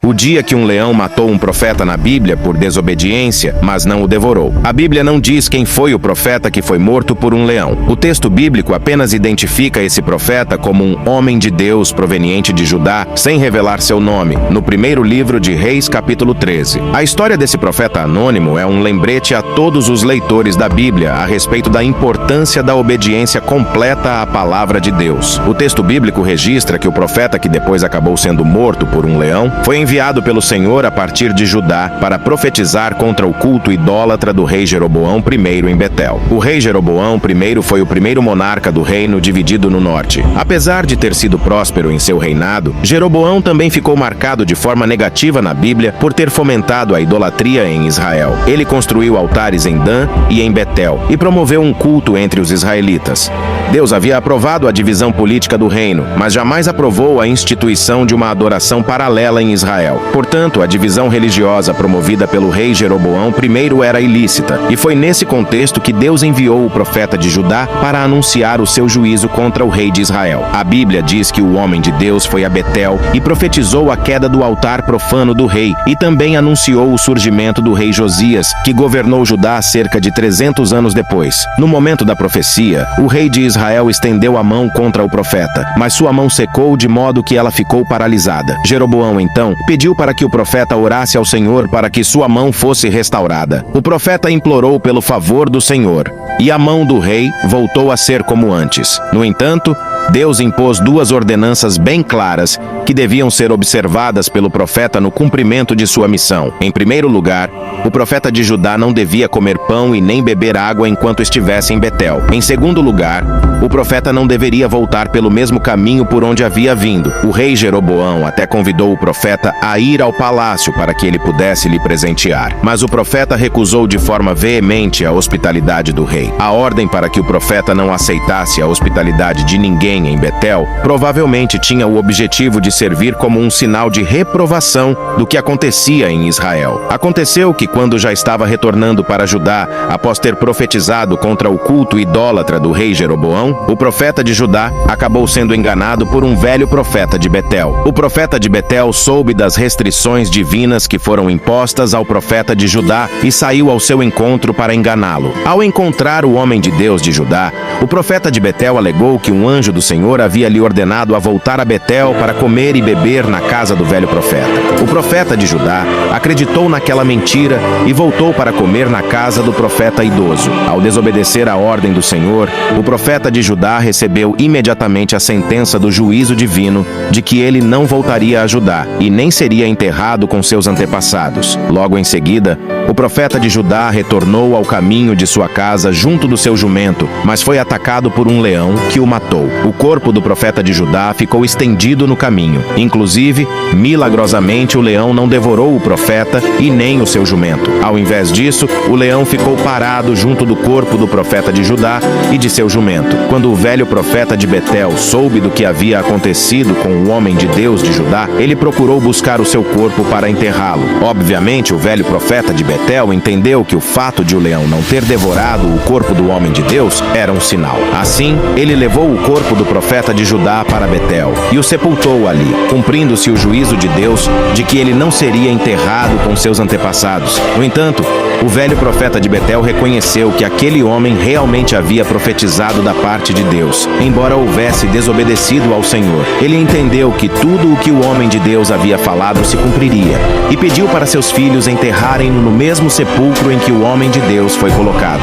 o dia que um leão matou um profeta na Bíblia por desobediência, mas não o devorou. A Bíblia não diz quem foi o profeta que foi morto por um leão. O texto bíblico apenas identifica esse profeta como um homem de Deus proveniente de Judá, sem revelar seu nome, no primeiro livro de Reis, capítulo 13. A história desse profeta anônimo é um lembrete a todos os leitores da Bíblia a respeito da importância da obediência completa à palavra de Deus. O texto bíblico registra que o profeta que depois acabou sendo morto por um leão foi enviado pelo Senhor a partir de Judá para profetizar contra o culto idólatra do rei Jeroboão I em Betel. O rei Jeroboão I foi o primeiro monarca do reino dividido no norte. Apesar de ter sido próspero em seu reinado, Jeroboão também ficou marcado de forma negativa na Bíblia por ter fomentado a idolatria em Israel. Ele construiu altares em Dan e em Betel e promoveu um culto entre os israelitas. Deus havia aprovado a divisão política do reino, mas jamais aprovou a instituição de uma adoração paralela em Israel. Portanto, a divisão religiosa promovida pelo rei Jeroboão I era ilícita, e foi nesse contexto que Deus enviou o profeta de Judá para anunciar o seu juízo contra o rei de Israel. A Bíblia diz que o homem de Deus foi a Betel e profetizou a queda do altar profano do rei, e também anunciou o surgimento do rei Josias, que governou Judá cerca de 300 anos depois. No momento da profecia, o rei de Israel estendeu a mão contra o profeta, mas sua mão secou de modo que ela ficou paralisada. Jeroboão, então, pediu para que o profeta orasse ao Senhor para que sua mão fosse restaurada. O profeta implorou pelo favor do Senhor, e a mão do rei voltou a ser como antes. No entanto, Deus impôs duas ordenanças bem claras que deviam ser observadas pelo profeta no cumprimento de sua missão. Em primeiro lugar, o profeta de Judá não devia comer pão e nem beber água enquanto estivesse em Betel. Em segundo lugar, o profeta não deveria voltar pelo mesmo caminho por onde havia vindo. O rei Jeroboão até convidou o profeta a ir ao palácio para que ele pudesse lhe presentear. Mas o profeta recusou de forma veemente a hospitalidade do rei. A ordem para que o profeta não aceitasse a hospitalidade de ninguém em Betel provavelmente tinha o objetivo de servir como um sinal de reprovação do que acontecia em Israel. Aconteceu que, quando já estava retornando para Judá, após ter profetizado contra o culto idólatra do rei Jeroboão, o profeta de Judá acabou sendo enganado por um velho profeta de Betel. O profeta de Betel soube das restrições divinas que foram impostas ao profeta de Judá e saiu ao seu encontro para enganá-lo. Ao encontrar o homem de Deus de Judá, o profeta de Betel alegou que um anjo do Senhor havia lhe ordenado a voltar a Betel para comer e beber na casa do velho profeta. O profeta de Judá acreditou naquela mentira e voltou para comer na casa do profeta idoso. Ao desobedecer a ordem do Senhor, o profeta de Judá recebeu imediatamente a sentença do juízo divino de que ele não voltaria a Judá e nem seria enterrado com seus antepassados. Logo em seguida, o profeta de Judá retornou ao caminho de sua casa junto do seu jumento, mas foi atacado por um leão que o matou. O corpo do profeta de Judá ficou estendido no caminho. Inclusive, milagrosamente, o leão não devorou o profeta e nem o seu jumento. Ao invés disso, o leão ficou parado junto do corpo do profeta de Judá e de seu jumento. Quando o velho profeta de Betel soube do que havia acontecido com o homem de Deus de Judá, ele procurou buscar o seu corpo para enterrá-lo. Obviamente, o velho profeta de Betel entendeu que o fato de o leão não ter devorado o corpo do homem de Deus era um sinal. Assim, ele levou o corpo do profeta de Judá para Betel e o sepultou ali, cumprindo-se o juízo de Deus de que ele não seria enterrado com seus antepassados. No entanto, o velho profeta de Betel reconheceu que aquele homem realmente havia profetizado da parte de Deus, embora houvesse desobedecido ao Senhor. Ele entendeu que tudo o que o homem de Deus havia falado se cumpriria e pediu para seus filhos enterrarem-no no mesmo sepulcro em que o homem de Deus foi colocado.